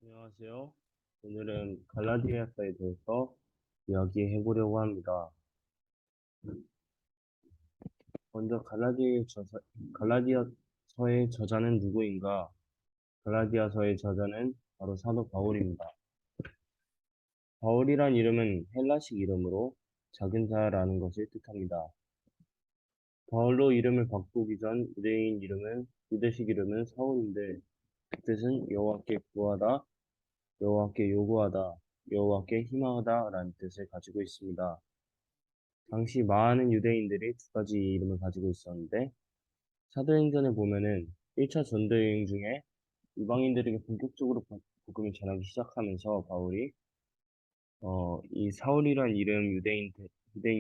안녕하세요. 오늘은 갈라디아서에 대해서 이야기해 보려고 합니다. 먼저 갈라디아서의 저자는 누구인가? 갈라디아서의 저자는 바로 사도 바울입니다. 바울이란 이름은 헬라식 이름으로 작은 자라는 것을 뜻합니다. 바울로 이름을 바꾸기 전 유대식 이름은 사울인데 그 뜻은 여호와께 구하다, 여호와께 요구하다, 여호와께 희망하다라는 뜻을 가지고 있습니다. 당시 많은 유대인들이 두 가지 이름을 가지고 있었는데 사도행전에 보면은 1차 전도여행 중에 이방인들에게 본격적으로 복음을 전하기 시작하면서 바울이 이 사울이란 유대인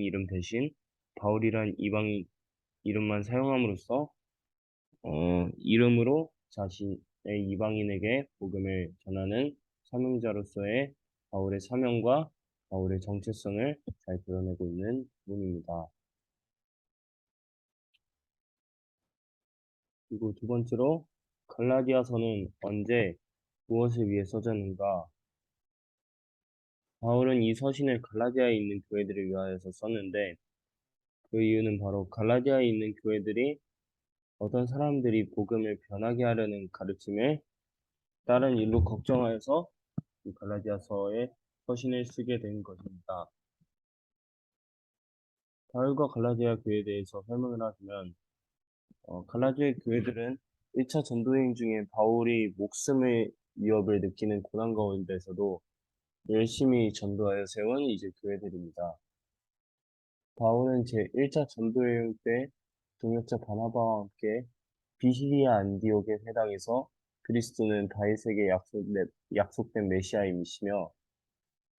이름 대신 바울이란 이방인 이름만 사용함으로써 이름으로 자신의 이방인에게 복음을 전하는 사명자로서의 바울의 사명과 바울의 정체성을 잘 드러내고 있는 부분입니다. 그리고 두 번째로 갈라디아서는 언제 무엇을 위해 써졌는가? 바울은 이 서신을 갈라디아에 있는 교회들을 위하여서 썼는데 그 이유는 바로 갈라디아에 있는 교회들이 어떤 사람들이 복음을 변하게 하려는 가르침에 다른 일로 걱정하여서 이 갈라디아서의 서신을 쓰게 된 것입니다. 바울과 갈라디아 교회에 대해서 설명을 하자면 갈라디아 교회들은 1차 전도여행 중에 바울이 목숨의 위협을 느끼는 고난 가운데서도 열심히 전도하여 세운 이제 교회들입니다. 바울은 제1차 전도여행 때 동역자 바나바와 함께 비시리아 안디옥의 회당에서 그리스도는 다윗에게 약속된 메시아임이시며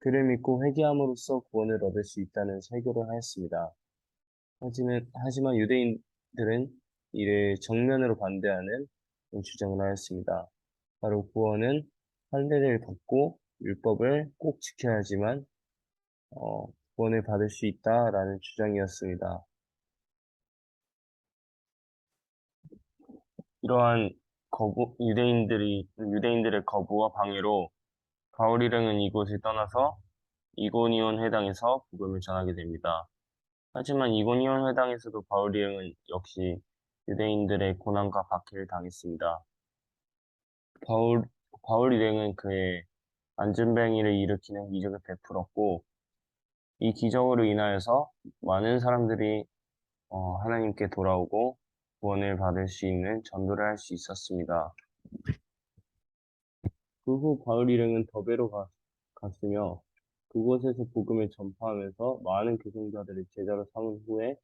그를 믿고 회개함으로써 구원을 얻을 수 있다는 설교를 하였습니다. 하지만 유대인들은 이를 정면으로 반대하는 주장을 하였습니다. 바로 구원은 할례를 받고 율법을 꼭 지켜야지만 어, 구원을 받을 수 있다라는 주장이었습니다. 이러한 유대인들의 거부와 방해로 바울 일행은 이곳을 떠나서 이고니온 회당에서 복음을 전하게 됩니다. 하지만 이고니온 회당에서도 바울 일행은 역시 유대인들의 고난과 박해를 당했습니다. 바울, 바울 일행은 그의 안전뱅이를 일으키는 기적을 베풀었고, 이 기적으로 인하여서 많은 사람들이 하나님께 돌아오고 구원을 받을 수 있는 전도를 할 수 있었습니다. 그 후 바울 일행은 갔으며 그곳에서 복음을 전파하면서 많은 교성자들을 제자로 삼은 후에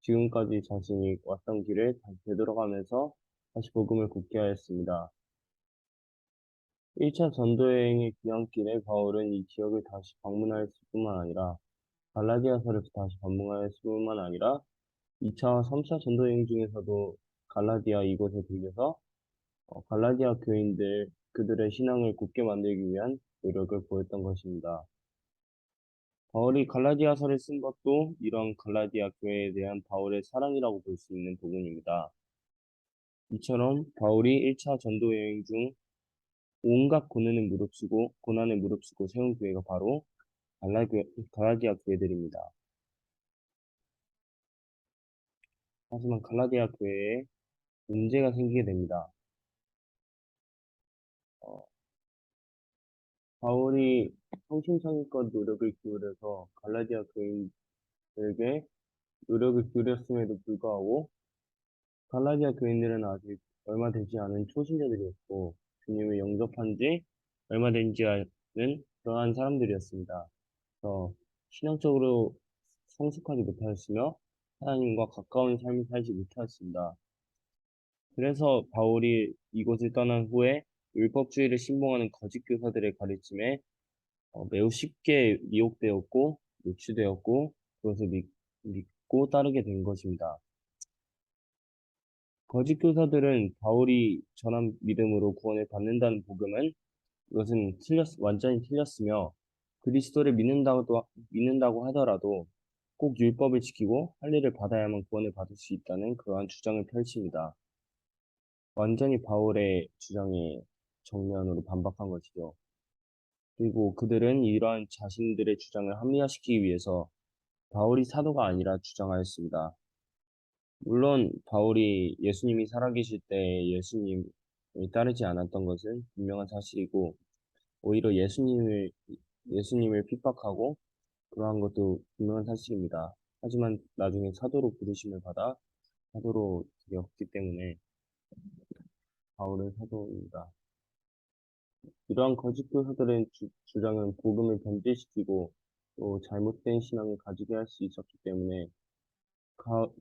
지금까지 자신이 왔던 길을 다시 되돌아가면서 다시 복음을 굳게 하였습니다. 1차 전도여행의 귀향길에 바울은 이 지역을 다시 방문하였을 뿐만 아니라 갈라디아서를 다시 방문하였을 뿐만 아니라 2차, 3차 전도여행 중에서도 갈라디아 이곳에 들려서 갈라디아 교인들 그들의 신앙을 굳게 만들기 위한 노력을 보였던 것입니다. 바울이 갈라디아서를 쓴 것도 이런 갈라디아 교회에 대한 바울의 사랑이라고 볼 수 있는 부분입니다. 이처럼 바울이 1차 전도 여행 중 온갖 고난을 무릅쓰고 세운 교회가 바로 갈라디아 교회들입니다. 하지만 갈라디아 교회에 문제가 생기게 됩니다. 어, 바울이 성심성의껏 노력을 기울여서 갈라디아 교인들에게 노력을 기울였음에도 불구하고 갈라디아 교인들은 아직 얼마 되지 않은 초신자들이었고 주님을 영접한 지 얼마 되지 않은 그러한 사람들이었습니다. 그래서 신앙적으로 성숙하지 못하였으며 하나님과 가까운 삶을 살지 못하였습니다. 그래서 바울이 이곳을 떠난 후에 율법주의를 신봉하는 거짓 교사들의 가르침에 매우 쉽게 미혹되었고 노출되었고 그것을 믿고 따르게 된 것입니다. 거짓 교사들은 바울이 전한 믿음으로 구원을 받는다는 복음은 이것은 완전히 틀렸으며 그리스도를 믿는다고 하더라도 꼭 율법을 지키고 할례를 받아야만 구원을 받을 수 있다는 그러한 주장을 펼칩니다. 완전히 바울의 주장이에요. 정면으로 반박한 것이죠. 그리고 그들은 이러한 자신들의 주장을 합리화시키기 위해서 바울이 사도가 아니라 주장하였습니다. 물론 바울이 예수님이 살아계실 때 예수님을 따르지 않았던 것은 분명한 사실이고 오히려 예수님을 핍박하고 그러한 것도 분명한 사실입니다. 하지만 나중에 사도로 부르심을 받아 사도로 되었기 때문에 바울은 사도입니다. 이러한 거짓 교사들의 주장은 복음을 변질시키고 또 잘못된 신앙을 가지게 할 수 있었기 때문에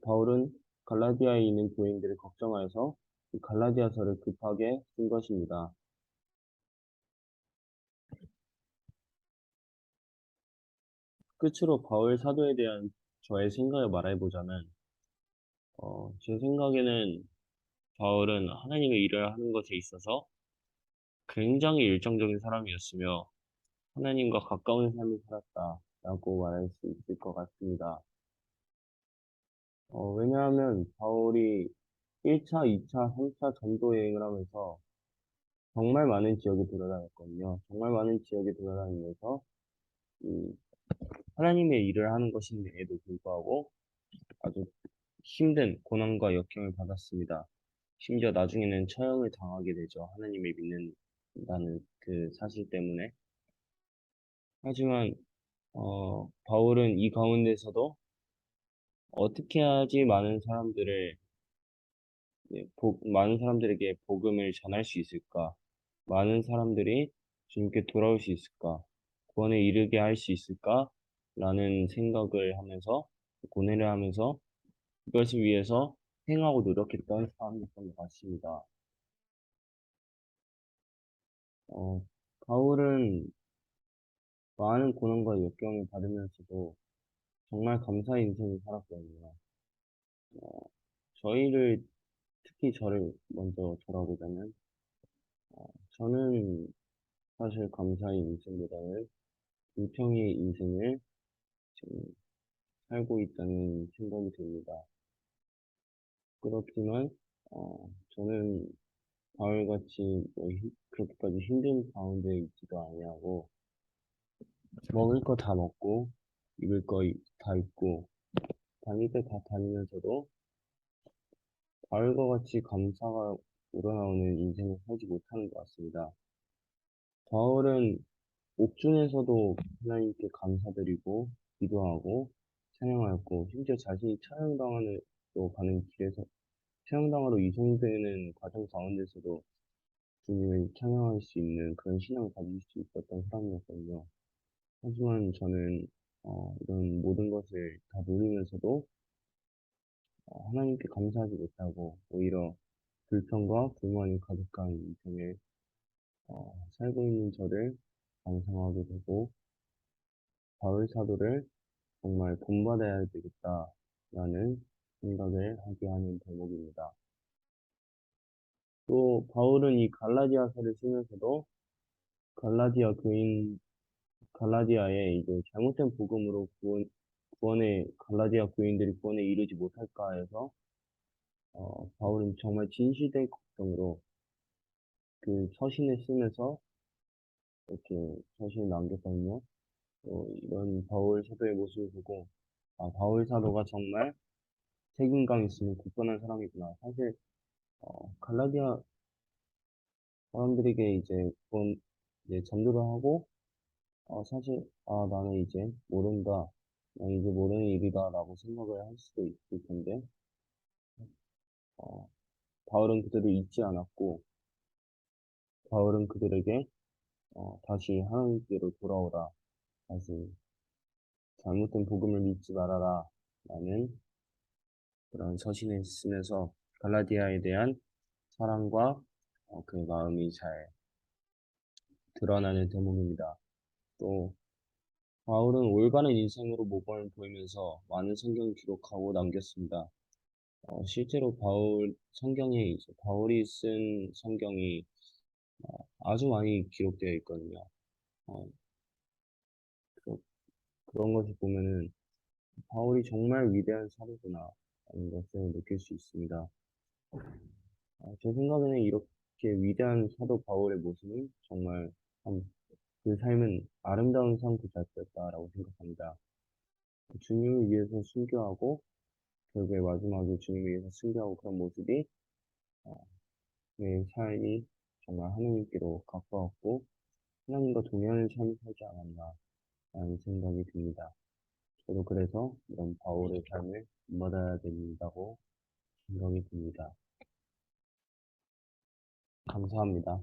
바울은 갈라디아에 있는 교인들을 걱정하여서 이 갈라디아서를 급하게 쓴 것입니다. 끝으로 바울 사도에 대한 저의 생각을 말해보자면, 제 생각에는 바울은 하나님의 일을 하는 것에 있어서 굉장히 열정적인 사람이었으며 하나님과 가까운 삶을 살았다라고 말할 수 있을 것 같습니다. 왜냐하면 바울이 1차, 2차, 3차 전도 여행을 하면서 정말 많은 지역에 돌아다녔거든요. 정말 많은 지역에 돌아다니면서 이 하나님의 일을 하는 것인데에도 불구하고 아주 힘든 고난과 역경을 받았습니다. 심지어 나중에는 처형을 당하게 되죠. 하나님을 믿는다는 그 사실 때문에. 하지만 바울은 이 가운데서도 어떻게 해야지 많은 사람들에게 복음을 전할 수 있을까? 많은 사람들이 주님께 돌아올 수 있을까? 구원에 이르게 할 수 있을까? 라는 생각을 하면서, 고뇌를 하면서 이것을 위해서 행하고 노력했던 사람이었던 것 같습니다. 어, 바울은 많은 고난과 역경을 받으면서도 정말 감사의 인생을 살았거든요. 어, 특히 저를 먼저 돌아보자면, 저는 사실 감사의 인생보다는 불평의 인생을 지금 살고 있다는 생각이 듭니다. 그렇지만, 저는 바울같이 그렇게까지 힘든 가운데 있지도 아니하고, 먹을 거 다 먹고, 입을 거 다 입고, 다닐 때 다 다니면서도 바울과 같이 감사가 우러나오는 인생을 살지 못하는 것 같습니다. 바울은 옥중에서도 하나님께 감사드리고, 기도하고, 찬양하였고, 심지어 자신이 찬양당하러 이송되는 과정 가운데서도 주님을 찬양할 수 있는 그런 신앙을 가질 수 있었던 사람이었거든요. 하지만 저는 이런 모든 것을 다 누리면서도 하나님께 감사하지 못하고 오히려 불평과 불만이 가득한 인생을 살고 있는 저를 반성하게 되고 바울 사도를 정말 본받아야 되겠다라는 생각을 하게 하는 대목입니다. 또 바울은 이 갈라디아서를 쓰면서도 갈라디아 교인 갈라디아에 이제 잘못된 복음으로 갈라디아 교인들이 구원에 이르지 못할까 해서 바울은 정말 진실된 걱정으로 그 서신을 쓰면서 이렇게 서신을 남겼거든요. 이런 바울 사도의 모습을 보고 바울 사도가 정말 책임감 있으면 굳건한 사람이구나. 사실 갈라디아 사람들에게 이제 전도를 하고 사실 나는 이제 모른다. 난 이제 모르는 일이다라고 생각을 할 수도 있을 텐데 어, 바울은 그들을 잊지 않았고 바울은 그들에게 다시 하나님께로 돌아오라. 다시 잘못된 복음을 믿지 말아라. 라는 그런 서신을 쓰면서 갈라디아에 대한 사랑과 그 마음이 잘 드러나는 대목입니다. 또 바울은 올바른 인생으로 모범을 보이면서 많은 성경을 기록하고 남겼습니다. 실제로 바울이 쓴 성경이 아주 많이 기록되어 있거든요. 어, 그, 그런 것을 보면은 바울이 정말 위대한 사도구나 하는 것을 느낄 수 있습니다. 제 생각에는 이렇게 이렇게 위대한 사도 바울의 모습은 정말 참 그 삶은 아름다운 삶 그 자체였다라고 생각합니다. 주님을 위해서 순교하고 결국에 마지막에 주님을 위해서 순교하고 그런 모습이 내 삶이 정말 하나님께로 가까웠고 하나님과 동행하는 삶을 살지 않았나라는 생각이 듭니다. 저도 그래서 이런 바울의 삶을 본받아야 된다고 생각이 듭니다. 감사합니다.